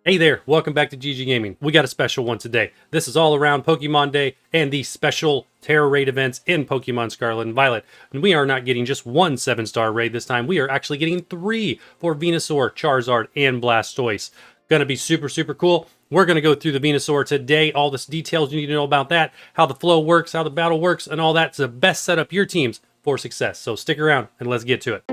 Hey there, welcome back to gggaming. We got a special one today. This is all around Pokemon Day and the special Tera Raid events in Pokemon Scarlet and Violet. And we are not getting just one 7-star raid this time, we are actually getting 3 for Venusaur, Charizard, and Blastoise. Gonna be super cool. We're gonna go through the Venusaur today, all the details you need to know about that, how the flow works, how the battle works, and all that to best set up your teams for success. So stick around and let's get to it.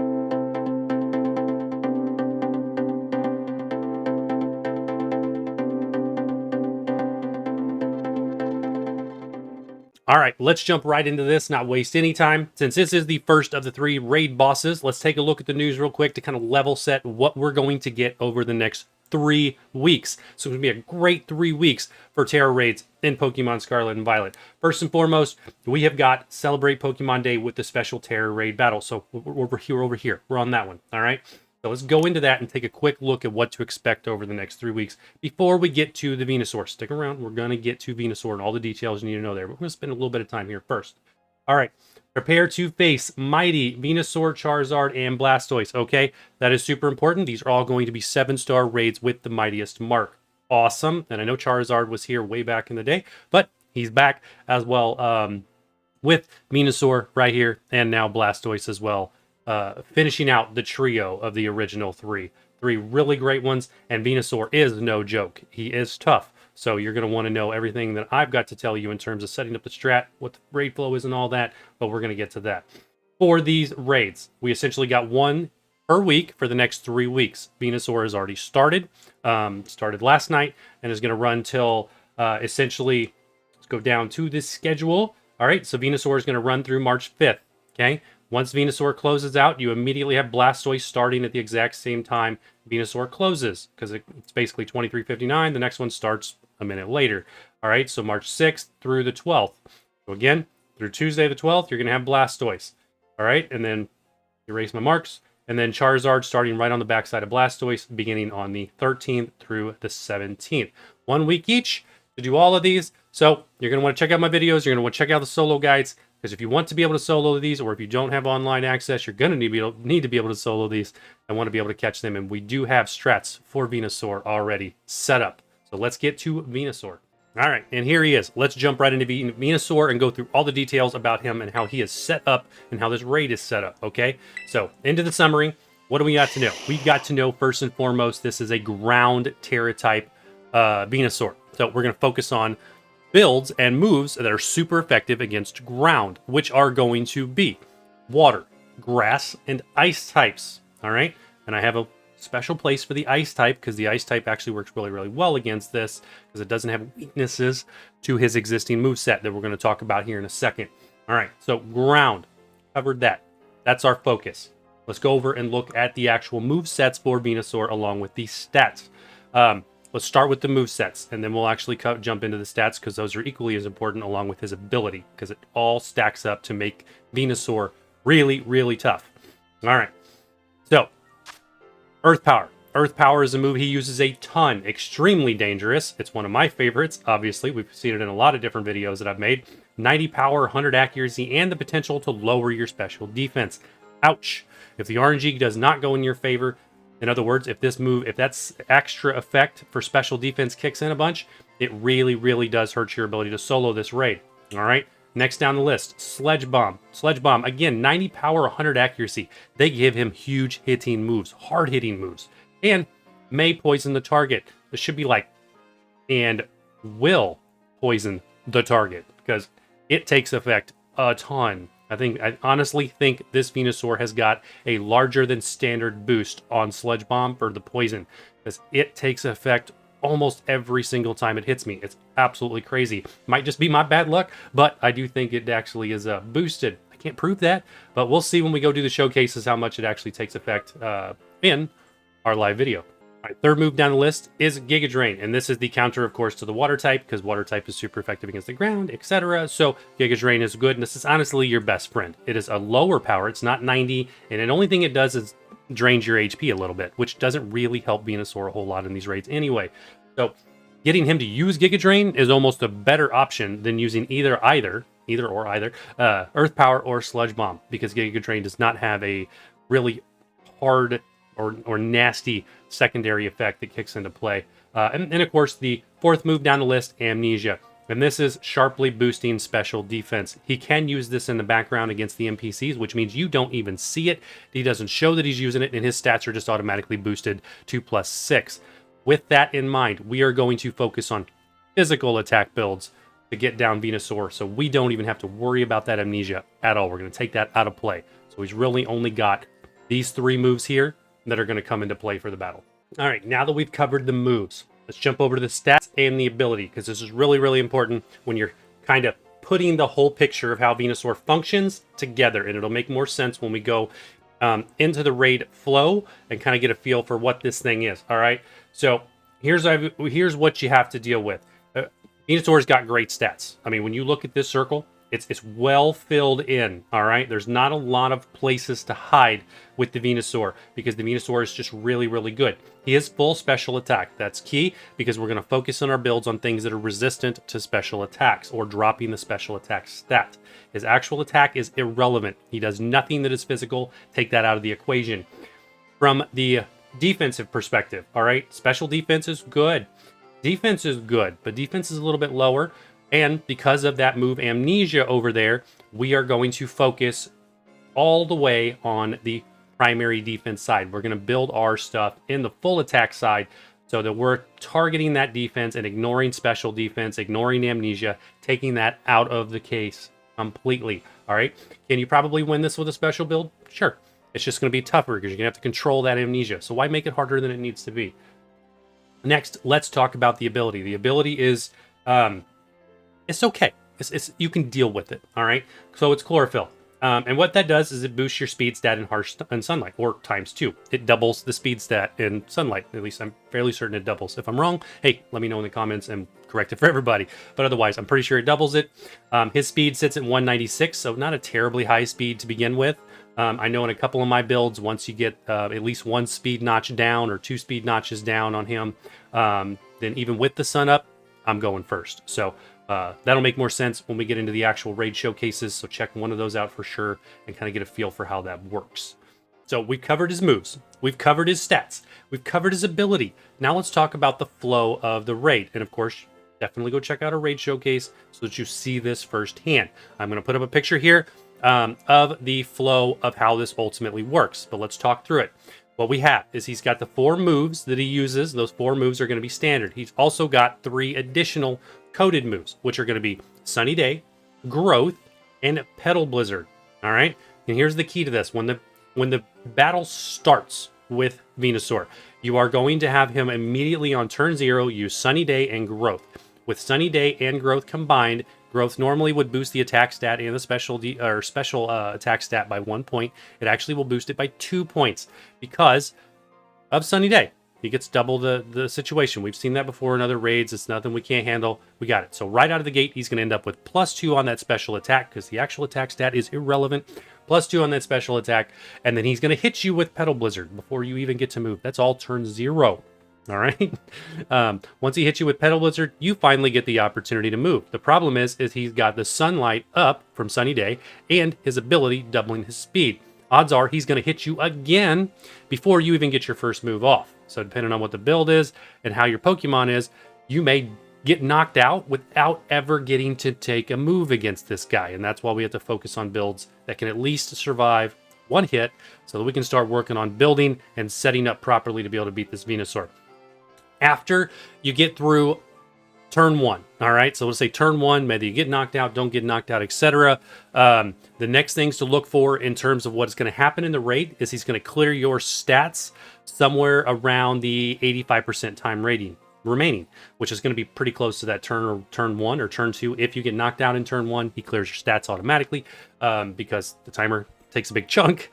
All right, let's jump right into this, not waste any time. Since this is the first of the 3 raid bosses, let's take a look at the news real quick to kind of level set what we're going to get over the next 3 weeks. So it's going to be a great 3 weeks for Tera Raids in Pokemon Scarlet and Violet. First and foremost, we have got Celebrate Pokemon Day with the special Tera Raid battle. So we're over here. We're on that one, all right? So let's go into that and take a quick look at what to expect over the next 3 weeks before we get to the Venusaur. Stick around. We're going to get to Venusaur and all the details you need to know there. But we're going to spend a little bit of time here first. All right. Prepare to face mighty Venusaur, Charizard, and Blastoise. Okay, that is super important. These are all going to be 7-star raids with the mightiest mark. Awesome. And I know Charizard was here way back in the day, but he's back as well with Venusaur right here and now Blastoise as well. Finishing out the trio of the original 3 really great ones, and Venusaur is no joke. He is tough, so you're going to want to know everything that I've got to tell you in terms of setting up the strat, what the raid flow is and all that, but we're going to get to that. For these raids, we essentially got 1 per week for the next 3 weeks. Venusaur has already started last night, and is going to run till essentially, let's go down to this schedule. All right, so Venusaur is going to run through March 5th, okay? Once Venusaur closes out, you immediately have Blastoise starting at the exact same time Venusaur closes, because it's basically 23:59. The next one starts a minute later. All right, so March 6th through the 12th. So again, through Tuesday the 12th, you're going to have Blastoise. All right, and then erase my marks. And then Charizard starting right on the backside of Blastoise, beginning on the 13th through the 17th. 1 week each to do all of these. So you're going to want to check out my videos. You're going to want to check out the solo guides. Because if you want to be able to solo these, or if you don't have online access, you're going to need to be able to solo these and want to be able to catch them. And we do have strats for Venusaur already set up. So let's get to Venusaur. All right, and here he is. Let's jump right into Venusaur and go through all the details about him and how he is set up and how this raid is set up, okay? So into the summary, what do we got to know? We got to know first and foremost, this is a ground Tera type Venusaur. So we're going to focus on builds and moves that are super effective against ground, which are going to be water, grass, and ice types. All right, and I have a special place for the ice type because the ice type actually works really well against this because it doesn't have weaknesses to his existing moveset that we're going to talk about here in a second. All right, so ground, covered that. That's our focus. Let's go over and look at the actual movesets for Venusaur along with the stats. Let's start with the movesets, and then we'll actually jump into the stats because those are equally as important along with his ability because it all stacks up to make Venusaur really tough. All right, so Earth Power. Earth Power is a move he uses a ton. Extremely dangerous. It's one of my favorites, obviously. We've seen it in a lot of different videos that I've made. 90 power, 100 accuracy, and the potential to lower your special defense. Ouch. If the RNG does not go in your favor, in other words, if that's extra effect for special defense kicks in a bunch, it really does hurt your ability to solo this raid. All right, next down the list, Sledge Bomb. Sledge Bomb, again, 90 power, 100 accuracy. They give him huge hitting moves, hard hitting moves, and may poison the target. This should be like, and will poison the target because it takes effect a ton. I honestly think this Venusaur has got a larger than standard boost on Sledge Bomb for the poison, because it takes effect almost every single time it hits me. It's absolutely crazy. Might just be my bad luck, but I do think it actually is boosted. I can't prove that, but we'll see when we go do the showcases how much it actually takes effect in our live video. All right, third move down the list is Giga Drain, and this is the counter, of course, to the water type, because water type is super effective against the ground, etc. So Giga Drain is good, and this is honestly your best friend. It is a lower power, it's not 90, and the only thing it does is drains your HP a little bit, which doesn't really help Venusaur a whole lot in these raids anyway. So getting him to use Giga Drain is almost a better option than using either Earth Power or Sludge Bomb, because Giga Drain does not have a really hard or nasty secondary effect that kicks into play And of course, the fourth move down the list, Amnesia. And this is sharply boosting special defense. He can use this in the background against the NPCs, which means you don't even see it. He doesn't show that he's using it, and his stats are just automatically boosted to +6. With that in mind, we are going to focus on physical attack builds to get down Venusaur, so we don't even have to worry about that Amnesia at all. We're going to take that out of play. So he's really only got these 3 moves here that are going to come into play for the battle. All right, now that we've covered the moves, let's jump over to the stats and the ability, because this is really, really important when you're kind of putting the whole picture of how Venusaur functions together, and it'll make more sense when we go into the raid flow and kind of get a feel for what this thing is. All right, so here's what you have to deal with. Venusaur's got great stats. I mean, when you look at this circle, it's well filled in, all right? There's not a lot of places to hide with the Venusaur because the Venusaur is just really, really good. He is full special attack. That's key because we're going to focus on our builds on things that are resistant to special attacks or dropping the special attack stat. His actual attack is irrelevant. He does nothing that is physical. Take that out of the equation. From the defensive perspective, all right? Special defense is good. Defense is good, but defense is a little bit lower. And because of that move Amnesia over there, we are going to focus all the way on the primary defense side. We're going to build our stuff in the full attack side so that we're targeting that defense and ignoring special defense, ignoring Amnesia, taking that out of the case completely. All right. Can you probably win this with a special build? Sure. It's just going to be tougher because you're going to have to control that Amnesia. So why make it harder than it needs to be? Next, let's talk about the ability. The ability is... it's okay. It's you can deal with it, all right? So it's chlorophyll. And what that does is it boosts your speed stat in harsh and sunlight, or ×2. It doubles the speed stat in sunlight. At least I'm fairly certain it doubles. If I'm wrong, hey, let me know in the comments and correct it for everybody. But otherwise, I'm pretty sure it doubles it. His speed sits at 196, so not a terribly high speed to begin with. I know in a couple of my builds, once you get at least 1 speed notch down or 2 speed notches down on him, then even with the sun up, I'm going first. So that'll make more sense when we get into the actual raid showcases. So check one of those out for sure and kind of get a feel for how that works. So we've covered his moves. We've covered his stats. We've covered his ability. Now let's talk about the flow of the raid. And of course, definitely go check out our raid showcase so that you see this firsthand. I'm going to put up a picture here of the flow of how this ultimately works. But let's talk through it. What we have is he's got the 4 moves that he uses. Those 4 moves are going to be standard. He's also got 3 additional coded moves, which are going to be Sunny Day, Growth, and Petal Blizzard. All right. And here's the key to this. When the battle starts with Venusaur, you are going to have him immediately on turn 0 use Sunny Day and Growth. With Sunny Day and Growth combined, Growth normally would boost the attack stat and the special attack stat by 1 point. It actually will boost it by 2 points because of Sunny Day. He gets double the situation. We've seen that before in other raids. It's nothing we can't handle. We got it. So right out of the gate, he's going to end up with +2 on that special attack because the actual attack stat is irrelevant. +2 on that special attack. And then he's going to hit you with Petal Blizzard before you even get to move. That's all turn 0. All right. Once he hits you with Petal Blizzard, you finally get the opportunity to move. The problem is he's got the sunlight up from Sunny Day and his ability doubling his speed. Odds are he's going to hit you again before you even get your first move off. So depending on what the build is and how your Pokemon is, you may get knocked out without ever getting to take a move against this guy. And that's why we have to focus on builds that can at least survive 1 hit so that we can start working on building and setting up properly to be able to beat this Venusaur. After you get through turn 1, all right? So let's say turn 1, whether you get knocked out, don't get knocked out, etc. The next things to look for in terms of what's going to happen in the raid is he's going to clear your stats somewhere around the 85% time rating remaining, which is going to be pretty close to that turn 1 or turn 2. If you get knocked out in turn 1, he clears your stats automatically because the timer takes a big chunk,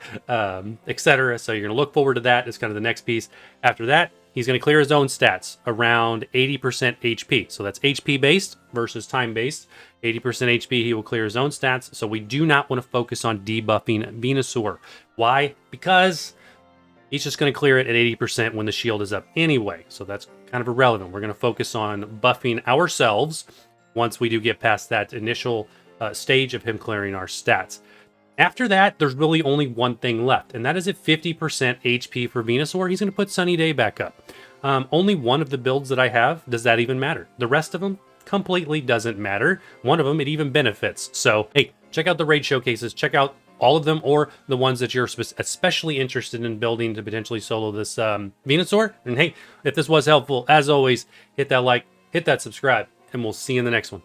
etc. So you're going to look forward to that. It's kind of the next piece. After that, he's going to clear his own stats around 80% HP. So that's HP based versus time based. 80% HP, he will clear his own stats. So we do not want to focus on debuffing Venusaur. Why? Because he's just going to clear it at 80% when the shield is up anyway. So that's kind of irrelevant. We're going to focus on buffing ourselves once we do get past that initial stage of him clearing our stats. After that, there's really only one thing left, and that is at 50% HP for Venusaur. He's going to put Sunny Day back up. Only one of the builds that I have, does that even matter? The rest of them completely doesn't matter. One of them, it even benefits. So, hey, check out the raid showcases. Check out all of them, or the ones that you're especially interested in building to potentially solo this Venusaur. And hey, if this was helpful, as always, hit that like, hit that subscribe, and we'll see you in the next one.